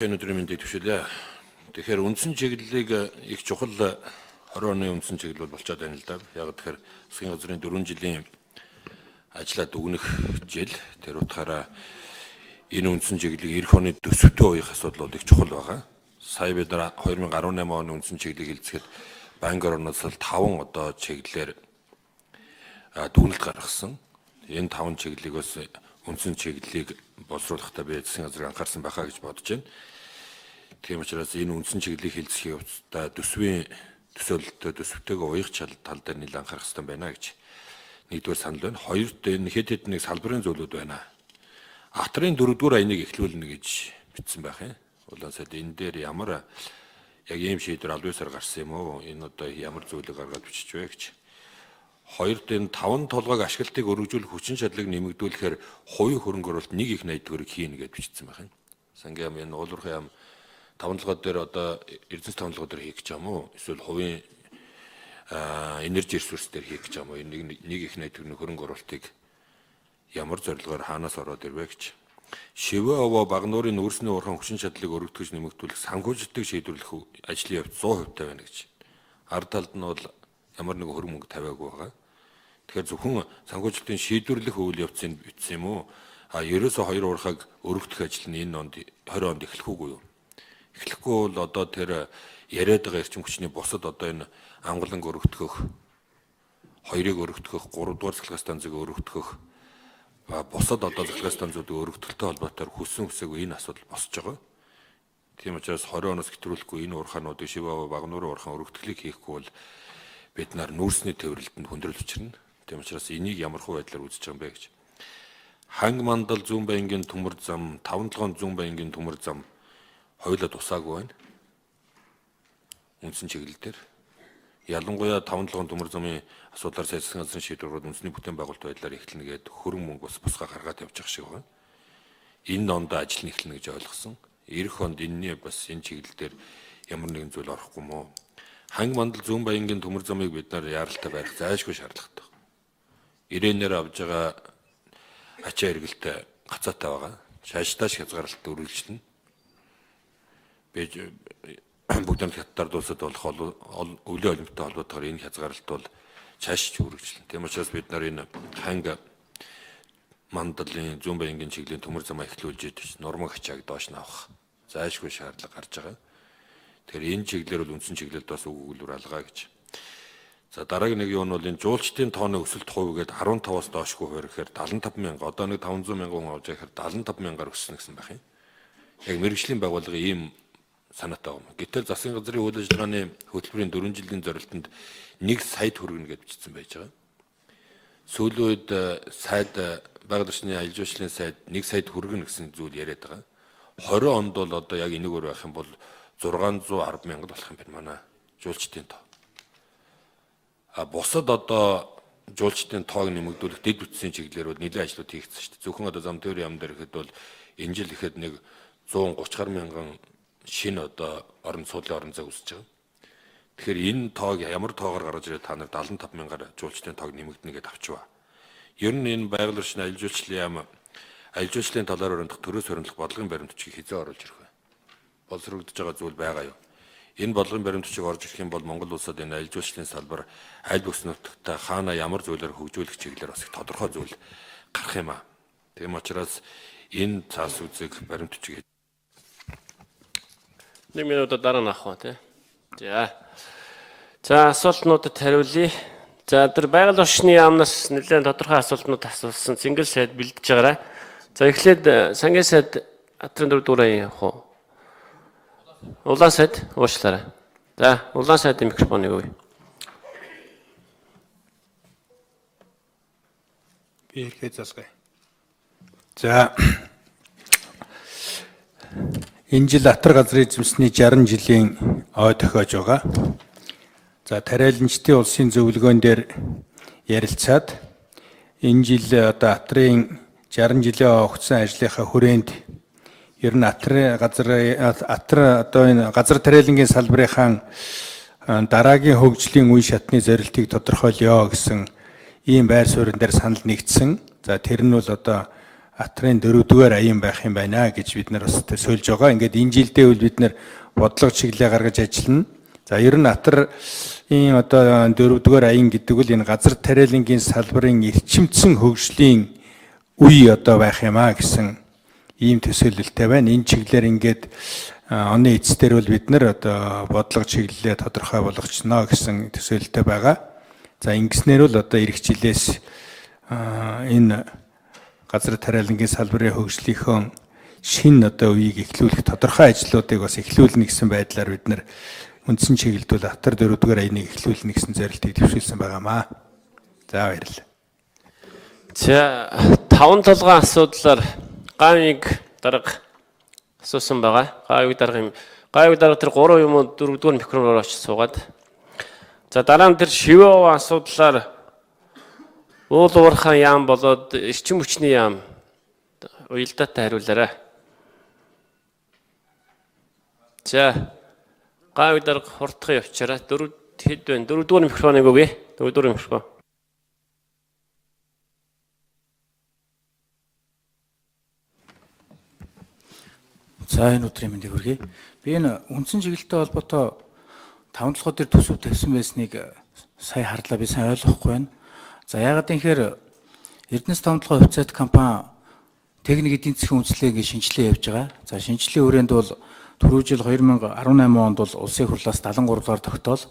Өнөөдрийн мэндийг төшөөлье. Тэгэхээр үндсэн чиглэлийг их чухал 20 оны үндсэн чиглэл болчиход байна л да. Яг тэгэхээр засгийн газрын 4 жилийн ажлаа дүгнэх жил тэр утгаараа энэ үндсэн чиглэлийг эх оны төсөвтэй уух асуудал бол их чухал байгаа. Сая бид нар 2018 оны үндсэн чиглэлийг хэлцэхэд банк орноос л 5 одоо чиглэлээр дүгнэлт гаргасан. Энэ 5 чиглэлийг бас үндсэн чиглэлийг боловсруулахдаа би засгийн газрыг анхаарсан байхаа гэж бодож байна. Тийм учраас энэ үндсэн чиглэлийг хэлцэх явцдаа төсвийн төсөөлөлтөд төсөвтэйгээ уяах тал дээр нэлээд анхаарах хэрэгтэй байна гэж нэгдүгээр санал байна. Хоёрт энэ хэд хэдэн нэг салбарын зүйлүүд байна. Атрын 4-р аяныг эхлүүлнэ гэж бичсэн байх юм. Улаансад энэ дээр ямар яг ийм шийдвэр аль биесээр гарсан юм уу? Энэ одоо ямар зүйлийг гаргаад бичиж вэ гэж. Хоёрт энэ 5 толгойг ашиглалтыг өргөжүүлэх хүчин чадлыг нэмэгдүүлэхээр хувийн хөрөнгө оруулалт 1/80 төгрөг хийнэ гэж бичсэн байх юм. Сангийн энэ уулуурхай 5 толгой дээр одоо эрдэнэс 5 толгой дээр хийх гэж юм уу? Эсвэл хувийн энержи ресурс дээр хийх гэж юм уу? Энэ 1/80 төгрөгийн хөрөнгө оруулалтыг ямар зорилгоор хаанаас ороод ирвэ гэж. Шивэ овоо багнуурын өөрсний уурхайн хүчин чадлыг өргөдгөж нэмэгдүүлэх санхүүжилтийг шийдвэрлэх ажлын явц 100% тавина гэж. Ард талд нь бол ямар нэг хөрөнгө тавиагүй байгаа. Тэгэхээр зөвхөн санхүүжилтийн шийдвэрлэх үйл явцыг бичсэн юм уу? Ерөөсөө хоёр уурхайг өргөдөх ажил нь энэ онд 20 онд эхлэх үгүй юу? Эхлэхгүй бол одоо тэр яриад байгаа эрчим хүчний бусад одоо энэ амгаланг өргөдгөх, хоёрыг өргөдгөх, 3 дугаар цахилгаан станцыг өргөдгөх, бусад одоо цахилгаан станцуудыг өргөдөлтөй холбоотой хүссэн хүсээгүй энэ асуудал босч байгаа. Тийм учраас 20 оноос хэтрүүлэхгүй энэ уурхаануудыг Шивэ багнуурын уурхаан өргөдөлийг хийхгүй бол бид нар нүүрсний төвөрлөлтөнд хүндрэл учирна. Тийм учраас энийг ямархуу байдлаар үзэж байгаа юм бэ гэж. Ханг мандал зүүн байнгын төмөр зам, 5-7 зүүн байнгын төмөр зам хоёулаа тусаагүй байна. Үндсэн чиглэл дээр. Ялангуяа 5-7 төмөр замын асуудлаар засгийн газрын шийдвэрүүд үндэсний бүтээн байгуулалт байдлаар эхэлнэ гэдэг хөрөнгө мөнгө бас бусгаа гаргаад явж байгаа шиг байна. Энэ онд ажил нь эхэлнэ гэж ойлгосон. Ирэх онд энэний бас энэ чиглэл дээр ямар нэгэн зүйл орохгүй мó. Ханг мандал зүүн байнгын төмөр замыг бид нар яаралтай барих зайлшгүй шаардлагатай. Ирээнээр авж байгаа ачаа эргэлтэй гацаатай байгаа. Шаашдааш хязгаарлалт үргэлжлэнэ. Бүгд нэг хятадд улсад болох өвлийн олимпиадтай холбоотойгоор энэ хязгаарлалт бол цааш ч үргэлжлэнэ. Тийм учраас бид нар энэ ханг мандалын зүүн байнгын чиглэлийн төмөр замаа эхлүүлж идэж нурмаг ачааг доош нь авах зайлшгүй шаардлага гарч байгаа. Тэгэхээр энэ чиглэлээр бол үндсэн чиглэлд бас үг өгүүлбэр алгаа гэж. За дараагийн нэг юу нь бол энэ жуулчдын тооны өсөлт хувь гээд 15-аас доошгүй хуваарьхээр 75,000 одоо нэг 500,000 хүн авч байхаар 75,000-аар өссөн гэсэн байх юм. Яг мэргэжлийн байгууллагын ийм санаатай байна. Гэтэл засгийн газрын үйл ажиллагааны хөтөлбөрийн 4 жилийн зорилтонд 1 сая төгрөг гэж бичсэн байж байгаа. Сүүлийн үед сайд байгаль орчны аялал жуулчлалын сайд 1 сая төгрөг гэсэн зүйл яриад байгаа. 20 онд бол одоо яг энэгээр байх юм бол 610,000 болох юм байна манай жуулчдын тоо. Бусад одоо жуулчдын тоог нэмэгдүүлэх дэд бүтцийн чиглэлээр бол нэлээд ажлууд хийгдсэн шүү дээ. Зөвхөн одоо зам тээврийн яам дээр ихэд бол энэ жил ихэд нэг 130,000 шинэ одоо суудлын орон зай үүсэж байгаа. Тэгэхээр энэ тоог ямар тоогоор гаргаж ирээд та нар 75,000-аар жуулчдын тоог нэмэгдэнэ гэдээ авчваа. Ер нь энэ байгаль орчны аялал жуулчлалын яам аялал жуулчлалын талаар өрөндөх төрөөс хөрөнгөх бодлогын баримтчийг хизээ оруулж ирэх вэ? Боловсрогдож байгаа зүйл байгаа юу? Энэ бодлогын баримтчийг орж ирэх юм бол Монгол улсад энэ аялал жуулчлалын салбар аль бүс нутагта хаана ямар зүйлээр хөгжүүлэх чиглэлээр бас их тодорхой зүйл гарах юм аа. Тийм учраас энэ цаас үзэг баримтчийг 1 минутад дараа нь авах тий. За асуултнуудад хариулъя. За тэр байгаль орчны яамнаас нэлээд тодорхой асуултнууд асуусан. Цэнгэл сайд бэлдэж байгаарай. За эхлээд сангийн сайд Атрын 4-р явах уу? Улаан сайд уучлаарай. За улаан сайдын микрофоныг өгье. Би хэлээд засгая. За энэ жил Атар газрын эзэмсний 60 жилийн ой тохиож байгаа. За тариаланчдын улсын зөвлөгөөн дээр ярилцаад энэ жил одоо Атрын 60 жилийн огцсон ажлынхаа хүрээнд ер нь Атар одоо энэ газар тариалангийн салбарынхаа дараагийн хөгжлийн үе шатны зорилтыг тодорхойлё гэсэн ийм байр суурин дээр санал нэгдсэн. За тэр нь бол одоо Атрын 4-р аян байх юм байна гэж бид нар бас төсөөлж байгаа. Ингээд энэ жилдээ үл бид нар бодлого чиглэлээ гаргаж ажиллана. За ер нь Атрын одоо 4-р аян гэдэг бол энэ газар тариалангийн салбарын эрчимцэн хөгжлийн үе одоо байх юм а гэсэн ийм төсөөлөлтэй байна. Энэ чиглэлээр ингээд оны эцсээр бол бид нар одоо бодлого чиглэлээ тодорхой болгочихно гэсэн төсөөлөлтэй байгаа. За ингэснээр бол одоо эх жилээс энэ газар тариалангийн салбарын хөгжлийнхөө шинэ одоо үеийг эхлүүлэх тодорхой ажлуудыг бас эхлүүлнэ гэсэн байдлаар бид нар үндсэн чиглэлд бол Атар 4-р аяныг эхлүүлнэ гэсэн зорилтыг дэвшүүлсэн байгаамаа. За баярлалаа. За 5 толгойн асуудлаар гавийг дарга асуусан байгаа. Гавийг дарга тэр 3 юм уу 4-р микрофоноор очиж суугаад. За дараа нь тэр шивээ асуудлаар уул уурхай яам болоод эрчим хүчний яам уялдаатай хариулаарай. За гавийг дарга хурдхан явчаарай. 4-р микрофоныг өгье. 4-р микрофон. За энэ өдрийн мэндийг хүргэе. Би энэ үндсэн чиглэлтэй холбоотой 5 толгой дээр төсөв тавьсан байсныг сая харлаа, би сайн ойлгохгүй байна. За яагаад гэхээр Эрдэнэс 5 толгой хувьцаат компани техник эдийн засгийн үндэслэлийг шинжилгээ явьж байгаа. За шинжилгээ хүрээнд бол түрүү жил 2018 онд бол улсын хурлаас 73 дугаар тогтоол,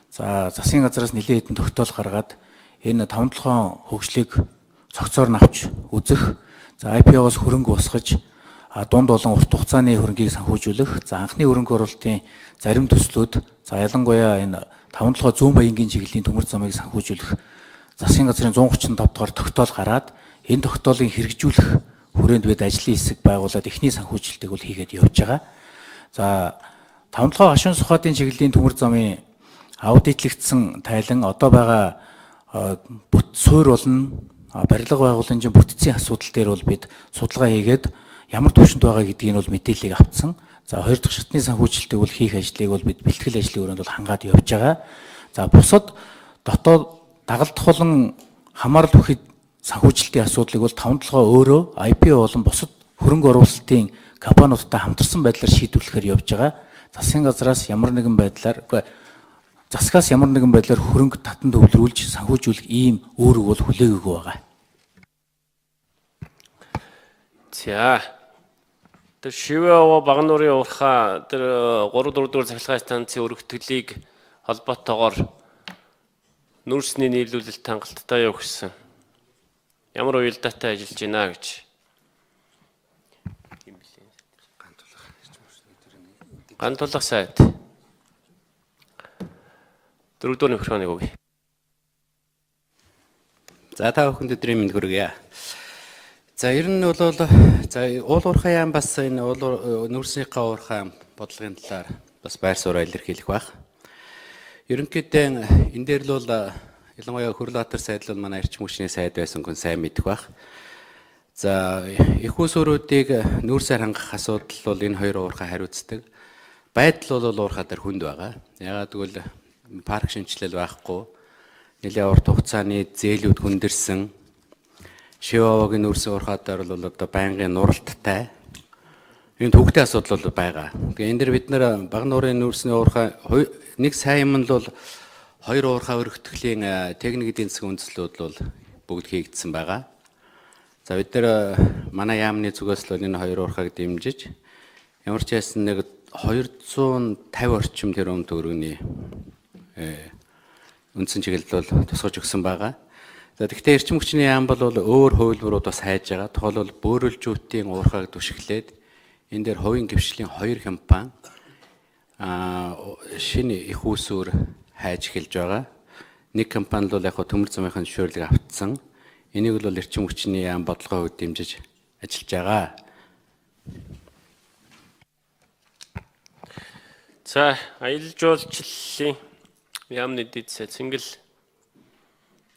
за засгийн газараас нэлээд хэдэн тогтоол гаргаад энэ 5 толгойн хөгжлийг цогцоор навч үзэх, за IPO-гоос хөрөнгө босгож дунд болон урт хугацааны хөрөнгийг санхүүжүүлэх, за анхны хөрөнгө оруулалтын зарим төслүүд, за ялангуяа энэ 5 толгой зүүн баянгийн чиглэлийн төмөр замыг санхүүжүүлэх засгийн газрын 135 дугаар тогтоол гараад энэ тогтоолыг хэрэгжүүлэх хүрээнд бид ажлын хэсэг байгуулад эхний санхүүжилтийг бол хийгээд явж байгаа. За 5 толгой хашуун сухатын чиглэлийн төмөр замын аудитлэгдсэн тайлан одоо байгаа суурь болон барилга байгууламжийн бүтцийн асуудал дээр бол бид судалгаа хийгээд ямар түвшинд байгаа гэдгийг бол мэдээллийг авцсан. За 2 дахь шатны санхүүжилтийг бол хийх ажлыг бол бид бэлтгэл ажлын өрөөнд бол хангаад явж байгаа. За бусад дотоод дагалдах болон хамаарал бүхий санхүүжилтийн асуудлыг бол 5 толгой өөрөө IPO болон бусад хөрөнгө оруулалтын компаниудтай хамтарсан байдлаар шийдвэрлэхээр явж байгаа. Засгийн газраас ямар нэгэн байдлаар засгаас ямар нэгэн байдлаар хөрөнгө татан төвлөрүүлж санхүүжүүлэх ийм үүрэг бол хүлээгээгүй байгаа. За тэр шивээ Багнуурын уурхай тэр 3-4 цахилгаан станцын өргөтгөлийг холбоотойгоор нүүрсний нийлүүлэлт хангалттай юу гэсэн. Ямар уялдаатай ажиллаж байна гэж. Гантулах сайд. 4-р микрофоныг өгье. За та бүхэнд өдрийн мэнд хүргье. За ер нь бол за уул уурхай яам бас энэ нүүрснийхээ уурхай бодлогын талаар бас байр сууриа илэрхийлэх байх. Ерөнхийдөө энэ дээр л бол ялангуяа Хөрлөбаатар сайд л манай эрчим хүчний сайд байсан хүн сайн мэдэх байх. За их усөрүүдийг нүүрсээр хангах асуудал бол энэ хоёр уурхай хариуцдаг. Байдал бол уурхай дээр хүнд байгаа. Ягаад гэвэл парк шинжилэл байхгүй, нэлээд урт хугацааны зээлүүд хүндэрсэн. Шивээгийн нүүрсийн уурхай дээр бол одоо байнгын нуралттай. Энэ төвөгтэй асуудал бол байгаа. Тэгээ энэ дэр бид нэр Багнуурын нүүрсний уурхай нэг сайн юм нь бол хоёр уурхай өргөтгөлийн техник эдийн засгийн үндэслэлүүд бол бүгд хийгдсэн байгаа. За бид нэр манай яамны зүгээс л энэ хоёр уурхайг дэмжиж ямар ч яасан нэг 250 орчим тэрбум төгрөгийн үндсэн чиглэлд бол тусгаж өгсөн байгаа. За тэгэхээр эрчим хүчний яам бол өөр хувилбарууд бас хайж байгаа. Тухайлбал бөөрөлжүүтийн уурхайг түшиглээд энэ дээр хувийн гэрчлийн 2 компани шинэ их усүр хайж эхэлж байгаа. Нэг компани бол яг төмөр замынхын зөвшөөрлөг автсан. Энийг бол эрчим хүчний яам бодлогын хувьд дэмжиж ажиллаж байгаа. За аялал жуулчлалын яамны дэд сайд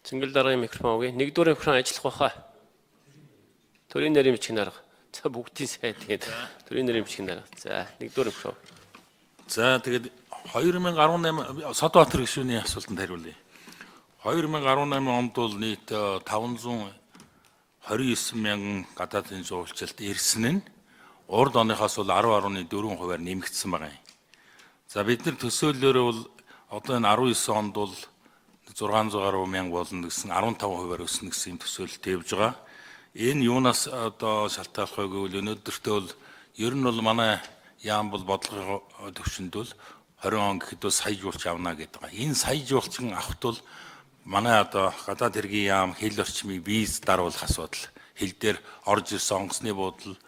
Цэнгэл дараагийн микрофон өгье. 1-р микрофон ажиллах байхаа. Төрийн нэрийн бичгийн дарга. За бүгдийн сайд тэгээд төрийн нэрийн бичгийн дарга. За 1-р микрофон. За тэгээд 2018 Содбаатар гишүүний асуултанд хариулъя. 2018 онд бол нийт 520 29 мянган гадаадын жуулчлалт ирсэн нь урд оныхоос бол 10.4%-аар нэмэгдсэн байгаа юм. За бид нар төсөөллөөрөө бол одоо энэ 19 онд бол 600 гаруй мянга болно гэсэн 15%-аар өснө гэсэн төсөөлөлт тавьж байгаа. Энэ юунаас одоо шалтгаалах вэ гэвэл өнөөдөртөө бол ер нь бол манай яам бол бодлогын төвшөнд бол 20 он гэхэд бол сая жуулч авна гэдэг байгаа. Энэ сая жуулчин авахт бол манай одоо гадаад хэргийн яам хэл орчмыг виз даруулах асуудал, хэл дээр орж ирсэн онгоцны буудал,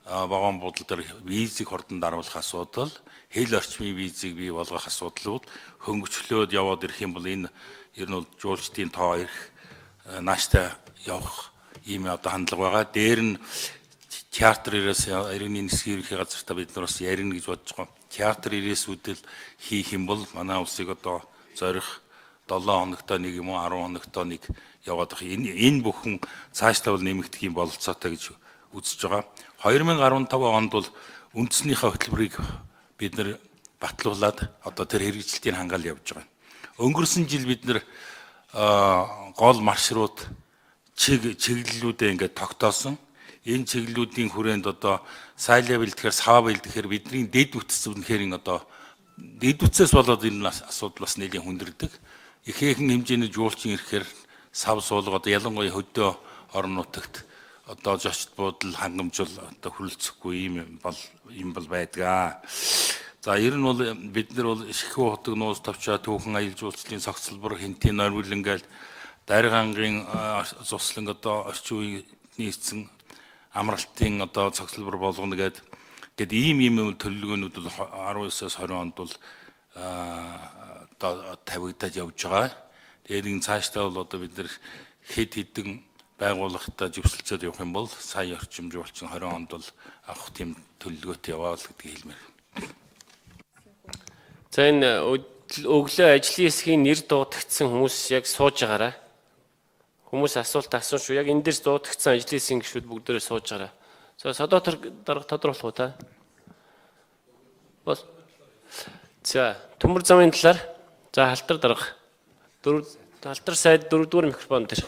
вагон буудал дээр визийг хордон даруулах асуудал, хэл орчмын визийг бий болгох асуудлууд хөнгөчлөөд яваад ирэх юм бол энэ ер нь бол жуулчдын тоо ирэх нааштай явах ийм одоо хандлага байгаа. Дээр нь театр ирээс иргэний нисгийн ерөнхий газартаа бид нар бас ярина гэж бодож байгаа. Театр ирээсүүдэл хийх юм бол манай улсыг одоо зорих 7 хоногтой нэг юм уу 10 хоногтой нэг яваад байгаа. Энэ бүхэн цаашлаа бол нэмэгдэх юм бололцоотой гэж үзэж байгаа. 2015 онд бол үндэснийхээ хөтөлбөрийг бид нар батлуулад одоо тэр хэрэгжилтийг хангаал явж байгаа. Өнгөрсөн жил бид нар гол маршрут чиглэлүүдээ ингээд тогтоосон. Энэ чиглэлүүдийн хүрээнд одоо сайлав бэлтгэхээр сава бэлтгэхээр бидний дэд үтс үнэхээр одоо дэд үтсээс болоод энэ асуудал бас нэлийн хүндэрдэг. Ихээхэн хэмжээний жуулчин ирэхээр сав суулга одоо ялангуяа хөдөө орон нутагт одоо зочд буудал хангамжуул одоо хүрэлцэхгүй юм бол байдгаа. За ер нь бол бид нар бол Шихүү хотог нууц тавчаа түүхэн аялал жуулчлалын цогцлбор хинтийн нойрвол ингээл Даригангийн цуслан одоо орчин үеийн эцэн амралтын одоо цогцлбор болгоно гээд ийм төлөвлөгөөнүүд бол 19-с 20 онд бол одоо тавигдаад явж байгаа. Тэгээд энэ цаашдаа бол одоо бид нар хэд хэдэн байгууллагатай зөвшөлтсөд явах юм бол сая орчим жуулчин 20 онд бол авах тийм төлөвлөгөөтэй яваа л гэдгийг хэлмээр. За энэ өглөө ажлын хэсгийн нэр дуудагдсан хүмүүс яг сууж байгаарай. Хүмүүс асуулт асууж шүү. Яг энэ дээрс дуудагдсан ажлын хэсгийн гишүүд бүгдээрээ сууж байгаарай. За содотор дарга тодруулах уу та? Бас. За төмөр замын талаар за халтар дарга. Халтар сайд 4-р микрофон дээр.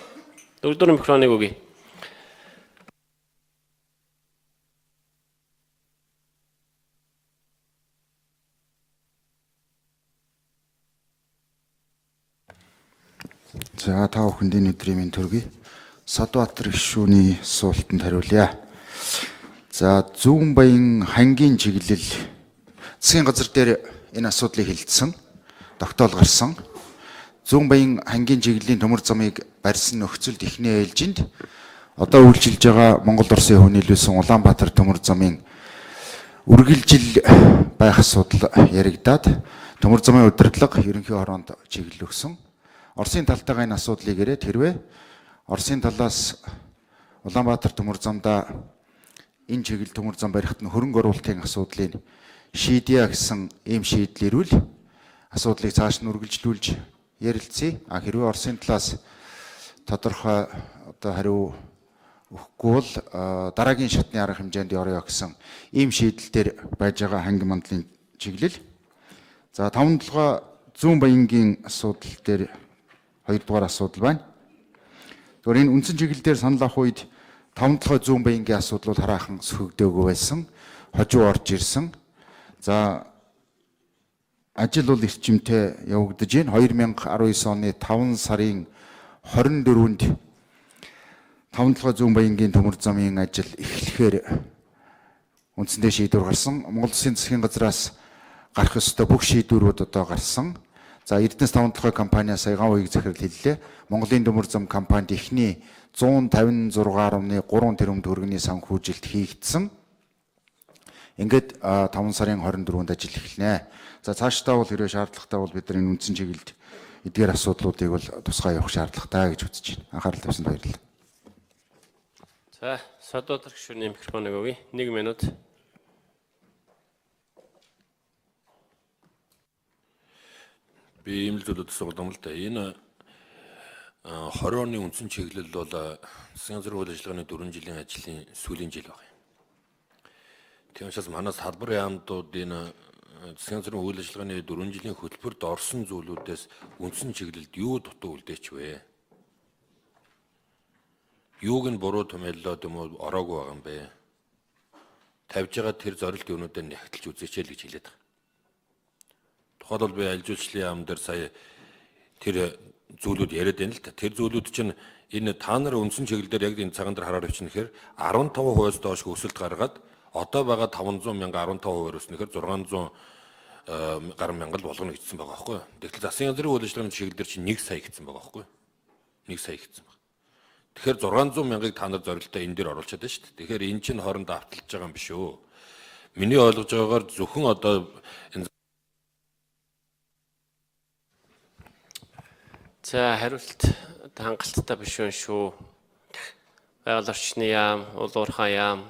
4-р микрофоныг өгье. За та бүхэндээ өдрийн мэнд төргий. Садбаатар гишүүний асуултанд хариулъя. За Зүүн Баян хангийн чиглэл засгийн газар дээр энэ асуудлыг хэлсэн, тогтоол гарсан. Зүүн Баян хангийн чиглэлийн төмөр замыг барьсан нөхцөлд эхний ээлжинд одоо үйлчилж байгаа Монгол Оросын хүнээлүүлсэн Улаанбаатар төмөр замын үргэлжил байх асуудал яригдаад төмөр замын удирдлага ерөнхий хороонд чиглэл өгсөн. Оросын талтайгаа энэ асуудлыг ирээд хэрвээ Оросын талаас Улаанбаатар төмөр замдаа энэ чиглэл төмөр зам барихт нь хөрөнгө оруулалтын асуудлыг шийдъя гэсэн ийм шийдэл ирвэл асуудлыг цааш нь үргэлжлүүлж ярилцъя. Хэрвээ Оросын талаас тодорхой одоо хариу өгөхгүй бол дараагийн шатны арга хэмжээнд орё гэсэн ийм шийдэлтэр байж байгаа ханги мандлын чиглэл. За 5-7 Зүүн Баянгийн асуудал дээр 2-р асуудал байна. Тэгэхээр энэ үндсэн чиглэл дээр санал авах үед 5-7 Зүүн Баянгийн асуудал бол хараахан сөхөгдөөгүй байсан. Хожуу орж ирсэн. За ажил бол эрчимтэй явагдаж байна. 2019 оны 5 сарын 24-нд 5-7 Зүүн Баянгийн төмөр замын ажил эхлэхээр үндсэндээ шийдвэр гарсан. Монгол Улсын засгийн газраас гарах ёстой бүх шийдвэрүүд одоо гарсан. За Эрдэнэс 5-7 компани саяхан үеийг захирал хэллээ. Монголын төмөр зам компанид эхний 156.3 тэрбум төгрөгийн санхүүжилт хийгдсэн. Ингээд 5 сарын 24-нд ажил эхэлнэ. За цаашдаа бол хэрвээ шаардлагатай бол бид нар энэ үндсэн чиглэлд эдгээр асуудлуудыг бол тусгай явах шаардлагатай гэж үзэж байна. Анхаарал тавьсанд баярлалаа. За Содотор гишүүний микрофоныг өгье. 1 минут. Би ийм л зүйлүүд асуусан л да. Энэ 20 оны үндсэн чиглэл бол засгийн газрын үйл ажиллагааны 4 жилийн ажлын сүүлийн жил байна. Тийм учраас манай салбар яамдууд энэ засгийн газрын үйл ажиллагааны 4 жилийн хөтөлбөрт орсон зүйлүүдээс үндсэн чиглэлд юу дутуу үлдээч вэ? юуг нь буруу томьёолоод юм уу ороогүй байгаа юм бэ? Тавьж байгаа тэр зорилт юунуудыг нягтлж үзээч л гэж хэлээд байгаа. Тухайлбал би аль жуулчлалын яам дээр сая тэр зүйлүүд яриад байна л та. Тэр зүйлүүд чинь энэ та нар үндсэн чиглэлээр яг энэ цагаан дээр хараад бичнэхээр 15%-аас доош өсөлт гаргаад одоо байгаа 500 мянга 15%-аар өснөхээр 600 гаруй мянга болгоно гэсэн байгаа байхгүй юу? Тэгэхээр засгийн газрын үйл ажиллагааны чиглэлээр чинь 1 сая гэсэн байгаа байхгүй юу? 1 сая гэсэн байна. Тэгэхээр 600 мянгаыг та нар зорилтоо энэ дээр оруулчихад байна шүү дээ. Тэгэхээр энэ чинь хоорондоо авталж байгаа юм биш үү? Миний ойлгож байгаагаар зөвхөн одоо энэ За хариулт хангалттай биш вэ шүү. Байгаль орчны яам, уул уурхай яам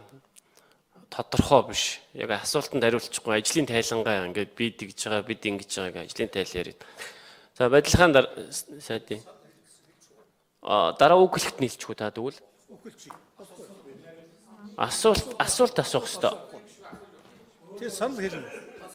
тодорхой биш. Яг асуултанд хариулчихгүй ажлын тайлангаа ингээд бид тэгж байгаа, бид ингэж байгааг ажлын тайл яриад. За бодлохын сайдын дараа үг хэлэхэд нийлчихгүй та тэгвэл. Асуулт асуух ёстой. Тэгээ санал хэлнэ.